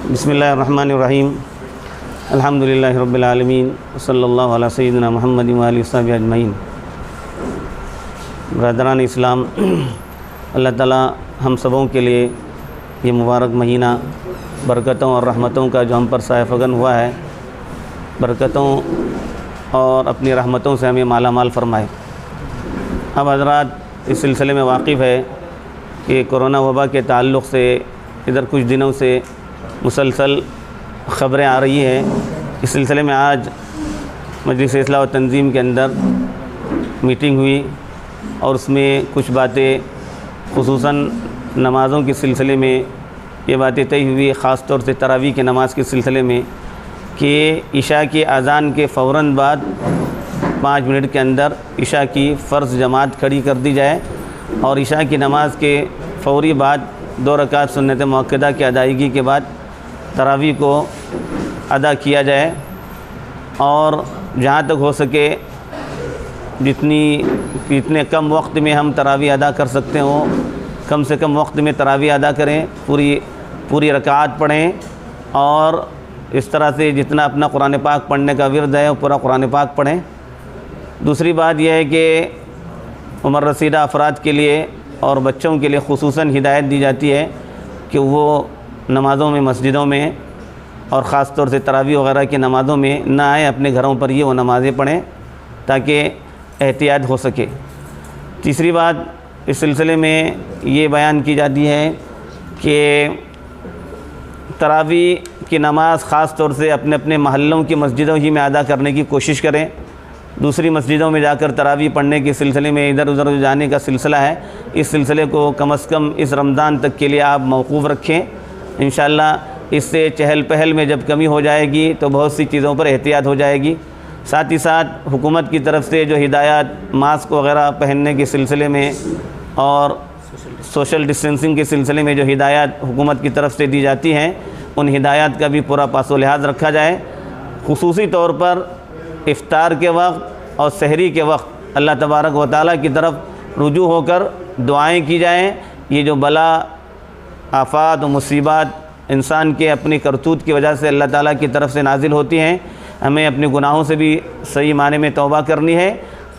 बिस्मिल्लाहिर्रहमानिर्रहीम अल्हम्दुलिल्लाहि रब्बिल आलमीन सल्लल्लाहु अला सय्यिदिना मुहम्मद व आलिहि वसहबिहि अजमईन। ब्रदरान इस्लाम, अल्लाह ताला हम सबों के लिए ये मुबारक महीना बरकतों और रहमतों का जो हम पर साए-फगन हुआ है, बरकतों और अपनी रहमतों से हमें माला माल फरमाए। अब हज़रात इस सिलसिले में वाकिफ़ है कि कोरोना वबा के ताल्लुक़ से इधर कुछ दिनों से मुसलसल ख़बरें आ रही हैं। इस सिलसिले में आज मजलिस इस्लाह व तंज़ीम के अंदर मीटिंग हुई और उसमें कुछ बातें ख़ुसूसन नमाज़ों के सिलसिले में ये बातें तय हुई, ख़ास तौर से तरावी की नमाज़ के सिलसिले में कि इशा की अज़ान के फ़ौरन बाद 5 मिनट के अंदर इशा की फ़र्ज़ जमात खड़ी कर दी जाए और इशा की नमाज़ के फ़ौरी बाद 2 रकात सुन्नत मुअक्कदा की अदायगी के बाद तरावी को अदा किया जाए और जहाँ तक हो सके जितने कम वक्त में हम तरावी अदा कर सकते हो, कम से कम वक्त में तरावी अदा करें, पूरी रकात पढ़ें और इस तरह से जितना अपना कुरान पाक पढ़ने का विर्द है वो पूरा कुरान पाक पढ़ें। दूसरी बात यह है कि उम्र रसीदा अफराद के लिए और बच्चों के लिए ख़ुसूसन हिदायत दी जाती है कि वो नमाज़ों में, मस्जिदों में और ख़ास तौर से तरावी वग़ैरह की नमाज़ों में ना आए, अपने घरों पर ये वो नमाज़ें पढ़ें ताकि एहतियात हो सके। तीसरी बात इस सिलसिले में ये बयान की जाती है कि तरावी की नमाज़ ख़ास तौर से अपने अपने महल्लों की मस्जिदों ही में अदा करने की कोशिश करें। दूसरी मस्जिदों में जाकर तरावी पढ़ने के सिलसिले में इधर उधर जाने का सिलसिला है, इस सिलसिले को कम से कम इस रमज़ान तक के लिए आप मौकूफ़ रखें। इंशाअल्लाह इससे चहल पहल में जब कमी हो जाएगी तो बहुत सी चीज़ों पर एहतियात हो जाएगी। साथ ही साथ हुकूमत की तरफ से जो हिदायत मास्क वग़ैरह पहनने के सिलसिले में और सोशल डिस्टेंसिंग के सिलसिले में जो हिदायत हुकूमत की तरफ से दी जाती हैं, उन हिदायत का भी पूरा पासो लिहाज रखा जाए। खुसूसी तौर पर इफ्तार के वक्त और सहरी के वक्त अल्लाह तबारक व तआला की तरफ रुजू होकर दुआएं की जाएं। ये जो बला आफ़ात और मुसीबत इंसान के अपनी करतूत की वजह से अल्लाह ताला की तरफ से नाजिल होती हैं, हमें अपने गुनाहों से भी सही माने में तौबा करनी है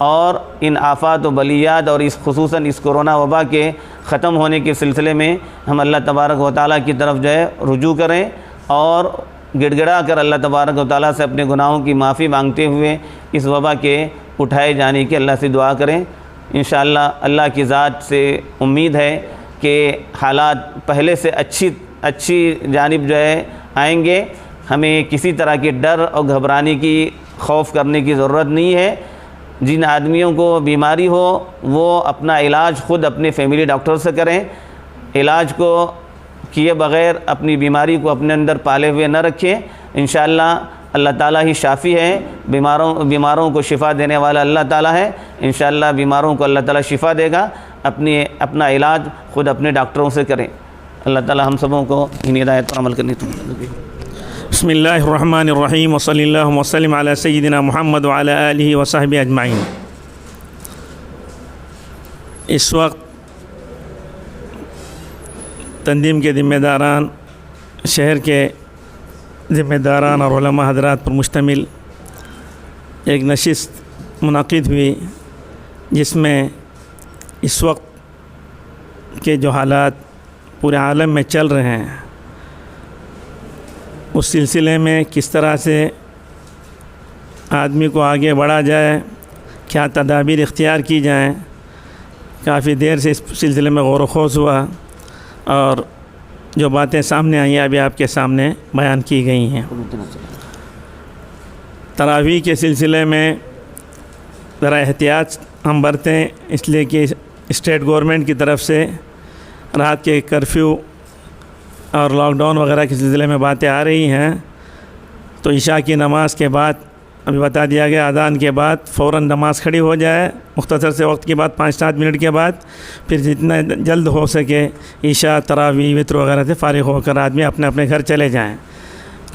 और इन आफ़ात व बलियात और इस खुसूसन इस कोरोना वबा के ख़त्म होने के सिलसिले में हम अल्लाह तबारक व तआला की तरफ जो है रुजू करें और गिड़गिड़ा कर अल्लाह तबारक व तआला से अपने गुनाहों की माफ़ी मांगते हुए इस वबा के उठाए जाने की अल्लाह से दुआ करें। इंशाअल्लाह अल्लाह की ज़ात से उम्मीद है कि हालात पहले से अच्छी जानिब जो है आएंगे। हमें किसी तरह के डर और घबराने की, खौफ करने की ज़रूरत नहीं है। जिन आदमियों को बीमारी हो वो अपना इलाज ख़ुद अपने फैमिली डॉक्टर से करें। इलाज को किए बग़ैर अपनी बीमारी को अपने अंदर पाले हुए न रखें। इंशाअल्लाह अल्लाह ताला ही शाफ़ी है, बीमारों को शिफ़ा देने वाला अल्लाह ताला है। इंशाअल्लाह बीमारों को अल्लाह ताला शिफ़ा देगा। अपना इलाज ख़ुद अपने डॉक्टरों से करें। अल्लाह ताला हम सबों को इन हिदायत पर अमल करने की। बिस्मिल्लाहिर्रहमानिर्रहीम वसल्लल्लाहु वसल्लम अला सय्यिदिना मुहम्मद व अला आलिहि व सहबिहि अजमईन। इस वक्त तंजीम के ज़िम्मेदारान, शहर के ज़िम्मेदारान और उलमा हज़रात पर मुश्तमिल एक नशिस्त मुनक़िद हुई, जिसमें इस वक्त के जो हालात पूरे आलम में चल रहे हैं उस सिलसिले में किस तरह से आदमी को आगे बढ़ा जाए, क्या तदाबीर इख्तियार की जाएँ, काफ़ी देर से इस सिलसिले में गौर व खोज हुआ और जो बातें सामने आई हैं अभी आपके सामने बयान की गई हैं। तरावी के सिलसिले में ज़रा एहतियात हम बरतें, इसलिए कि स्टेट गवर्नमेंट की तरफ से रात के कर्फ्यू और लॉकडाउन वगैरह के सिलसिले में बातें आ रही हैं। तो इशा की नमाज़ के बाद अभी बता दिया गया, अज़ान के बाद फ़ौरन नमाज़ खड़ी हो जाए, मुख्तसर से वक्त के बाद 5-7 मिनट के बाद, फिर जितना जल्द हो सके इशा, तरावी, वित्र वगैरह से फ़ारिग़ होकर आदमी अपने अपने घर चले जाएं।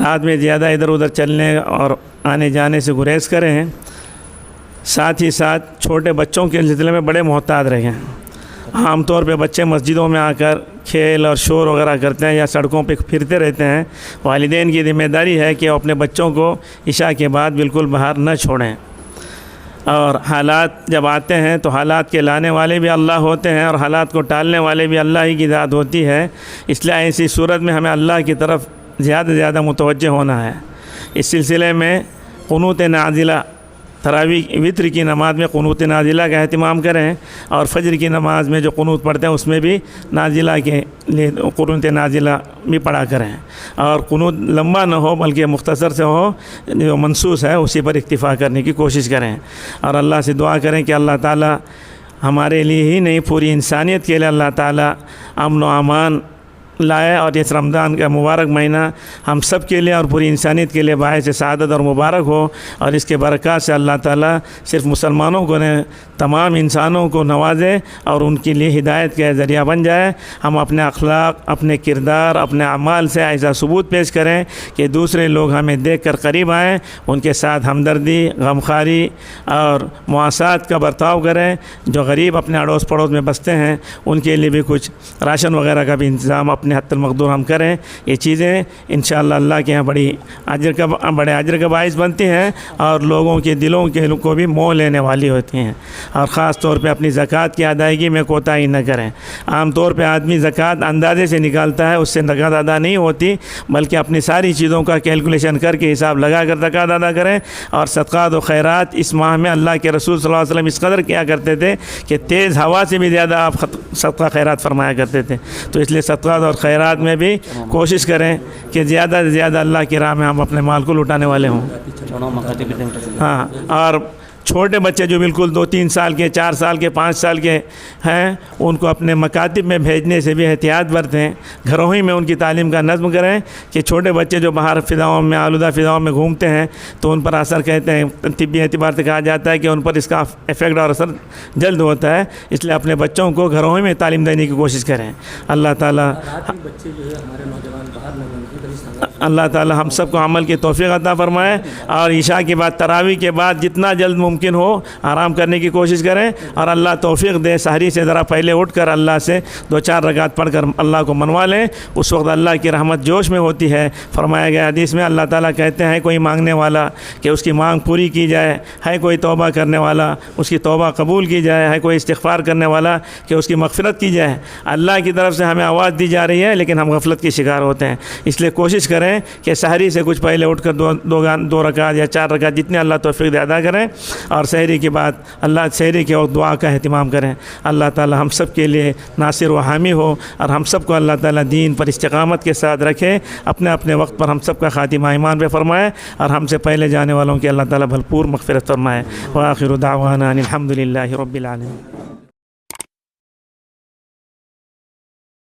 रात में ज़्यादा इधर उधर चलने और आने जाने से गुरेज़ करें। साथ ही साथ छोटे बच्चों के सिलसिले में बड़े मोहतात रहें। आम तौर पे बच्चे मस्जिदों में आकर کھیل اور شور وغیرہ کرتے ہیں یا سڑکوں پہ پھرتے رہتے ہیں، والدین کی ذمہ داری ہے کہ وہ اپنے بچوں کو عشاء کے بعد بالکل باہر نہ چھوڑیں۔ اور حالات جب آتے ہیں تو حالات کے لانے والے بھی اللہ ہوتے ہیں اور حالات کو ٹالنے والے بھی اللہ ہی کی ذات ہوتی ہے، اس لیے ایسی صورت میں ہمیں اللہ کی طرف زیادہ سے زیادہ متوجہ ہونا ہے۔ اس سلسلے میں قنوت نازلہ، تراویح وطر کی نماز میں قنوت نازلہ کا اہتمام کریں، اور فجر کی نماز میں جو قنوت پڑھتے ہیں اس میں بھی نازلہ کے لیے قنوت نازلہ بھی پڑھا کریں، اور قنوت لمبا نہ ہو بلکہ مختصر سے ہو، جو منصوص ہے اسی پر اکتفا کرنے کی کوشش کریں، اور اللہ سے دعا کریں کہ اللہ تعالیٰ ہمارے لیے ہی نہیں پوری انسانیت کے لیے اللہ تعالیٰ امن و امان لائے، اور اس رمضان کا مبارک مہینہ ہم سب کے لیے اور پوری انسانیت کے لیے باعث سعادت اور مبارک ہو، اور اس کے برکات سے اللہ تعالیٰ صرف مسلمانوں کو نہیں تمام انسانوں کو نوازے اور ان کے لیے ہدایت کا ذریعہ بن جائے۔ ہم اپنے اخلاق، اپنے کردار، اپنے اعمال سے ایسا ثبوت پیش کریں کہ دوسرے لوگ ہمیں دیکھ کر قریب آئیں، ان کے ساتھ ہمدردی، غمخواری اور مواسات کا برتاؤ کریں۔ جو غریب اپنے اڑوس پڑوس میں بستے ہیں ان کے لیے بھی کچھ راشن وغیرہ کا بھی انتظام اپنے حد المقدور ہم کریں۔ یہ چیزیں انشاءاللہ اللہ کے یہاں بڑے اجر کا باعث بنتی ہیں، اور لوگوں کے دلوں کے کو بھی موہ لینے والی ہوتی ہیں۔ اور خاص طور پہ اپنی زکوٰۃ کی ادائیگی میں کوتاہی نہ کریں۔ عام طور پہ آدمی زکوٰۃ اندازے سے نکالتا ہے، اس سے زکوٰۃ ادا نہیں ہوتی، بلکہ اپنی ساری چیزوں کا کیلکولیشن کر کے حساب لگا کر زکوٰۃ ادا کریں۔ اور صدقات و خیرات اس ماہ میں اللہ کے رسول صلی اللہ علیہ وسلم اس قدر کیا کرتے تھے کہ تیز ہوا سے بھی زیادہ آپ صدقہ خیرات فرمایا کرتے تھے، تو اس لیے صدقات اور خیرات میں بھی کوشش کریں کہ زیادہ سے زیادہ اللہ کی راہ میں ہم اپنے مال کو لٹانے والے ہوں۔ ہاں، اور چھوٹے بچے جو بالکل 2-3 سال کے، 4 سال کے، 5 سال کے ہیں، ان کو اپنے مکاتب میں بھیجنے سے بھی احتیاط برتیں۔ گھروں ہی میں ان کی تعلیم کا نظم کریں کہ چھوٹے بچے جو باہر فضاؤں میں، آلودہ فضاؤں میں گھومتے ہیں تو ان پر اثر کہتے ہیں، طبی اعتبار سے کہا جاتا ہے کہ ان پر اس کا افیکٹ اور اثر جلد ہوتا ہے، اس لیے اپنے بچوں کو گھروں ہی میں تعلیم دینے کی کوشش کریں۔ اللہ تعالیٰ ہم سب کو عمل کی توفیق عطا فرمائے، اور عشاء کے بعد تراویح کے بعد جتنا جلد ممکن ہو آرام کرنے کی کوشش کریں، اور اللہ توفیق دے سحری سے ذرا پہلے اٹھ کر اللہ سے 2-4 رکعت پڑھ کر اللہ کو منوا لیں۔ اس وقت اللہ کی رحمت جوش میں ہوتی ہے۔ فرمایا گیا حدیث میں اللہ تعالیٰ کہتے ہیں کوئی مانگنے والا کہ اس کی مانگ پوری کی جائے، ہے کوئی توبہ کرنے والا اس کی توبہ قبول کی جائے، ہے کوئی استغفار کرنے والا کہ اس کی مغفرت کی جائے۔ اللہ کی طرف سے ہمیں آواز دی جا رہی ہے، لیکن ہم غفلت کے شکار ہوتے ہیں، اس لیے کوشش کریں کہ سحری سے کچھ پہلے اٹھ کر 2 رکعت یا 4 رکعت جتنے اللہ توفیق دے ادا کریں، اور سحری کے بعد سحری کے وقت دعا کا اہتمام کریں۔ اللہ تعالی ہم سب کے لیے ناصر و حامی ہو، اور ہم سب کو اللہ تعالی دین پر استقامت کے ساتھ رکھے، اپنے اپنے وقت پر ہم سب کا خاتمہ ایمان پہ فرمائے، اور ہم سے پہلے جانے والوں کی اللہ تعالی بھرپور مغفرت فرمائے۔ وآخر دعوانا ان الحمد للہ رب العالمین۔